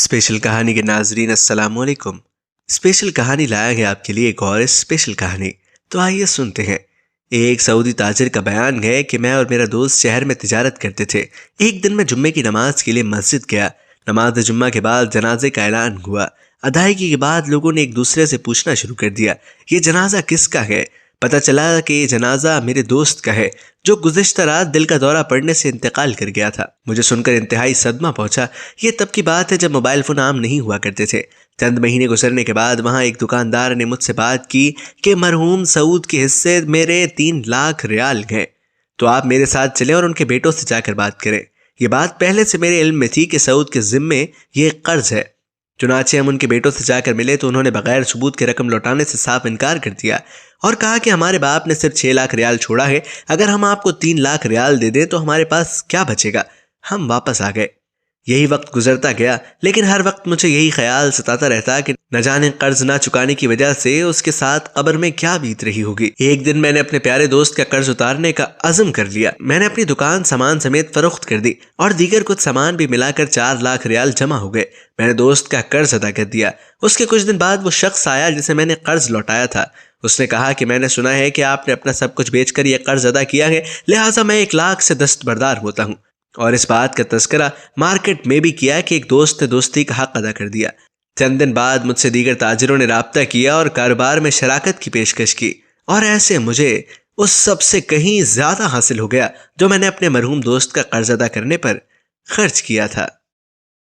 Special کہانی کے ناظرین السلام علیکم۔ اسپیشل کہانی لایا گیا آپ کے لیے ایک اور اسپیشل کہانی، تو آئیے سنتے ہیں۔ ایک سعودی تاجر کا بیان ہے کہ میں اور میرا دوست شہر میں تجارت کرتے تھے۔ ایک دن میں جمعے کی نماز کے لیے مسجد گیا۔ نماز جمعہ کے بعد جنازے کا اعلان ہوا۔ ادائیگی کے بعد لوگوں نے ایک دوسرے سے پوچھنا شروع کر دیا، یہ جنازہ کس کا ہے؟ پتہ چلا کہ یہ جنازہ میرے دوست کا ہے جو گزشتہ رات دل کا دورہ پڑنے سے انتقال کر گیا تھا۔ مجھے سن کر انتہائی صدمہ پہنچا۔ یہ تب کی بات ہے جب موبائل فون عام نہیں ہوا کرتے تھے۔ چند مہینے گزرنے کے بعد وہاں ایک دکاندار نے مجھ سے بات کی کہ مرحوم سعود کے حصے میرے 3 لاکھ ریال گئے، تو آپ میرے ساتھ چلیں اور ان کے بیٹوں سے جا کر بات کریں۔ یہ بات پہلے سے میرے علم میں تھی کہ سعود کے ذمے یہ ایک قرض ہے۔ چنانچہ ہم ان کے بیٹوں سے جا کر ملے تو انہوں نے بغیر ثبوت کے رقم لوٹانے سے صاف انکار کر دیا اور کہا کہ ہمارے باپ نے صرف 6 لاکھ ریال چھوڑا ہے، اگر ہم آپ کو 3 لاکھ ریال دے دیں تو ہمارے پاس کیا بچے گا؟ ہم واپس آ گئے۔ یہی وقت گزرتا گیا، لیکن ہر وقت مجھے یہی خیال ستاتا رہتا کہ نہ جانے قرض نہ چکانے کی وجہ سے اس کے ساتھ قبر میں کیا بیت رہی ہوگی۔ ایک دن میں نے اپنے پیارے دوست کا قرض اتارنے کا عزم کر لیا۔ میں نے اپنی دکان سامان سمیت فروخت کر دی اور دیگر کچھ سامان بھی ملا کر 4 لاکھ ریال جمع ہو گئے۔ میں نے دوست کا قرض ادا کر دیا۔ اس کے کچھ دن بعد وہ شخص آیا جسے میں نے قرض لوٹایا تھا۔ اس نے کہا کہ میں نے سنا ہے کہ آپ نے اپنا سب کچھ بیچ کر یہ قرض ادا کیا ہے، لہٰذا میں 1 لاکھ سے دستبردار ہوتا ہوں، اور اس بات کا تذکرہ مارکیٹ میں بھی کیا کہ ایک دوست نے دوستی کا حق ادا کر دیا۔ چند دن بعد مجھ سے دیگر تاجروں نے رابطہ کیا اور کاروبار میں شراکت کی پیشکش کی، اور ایسے مجھے اس سب سے کہیں زیادہ حاصل ہو گیا جو میں نے اپنے مرحوم دوست کا قرض ادا کرنے پر خرچ کیا تھا۔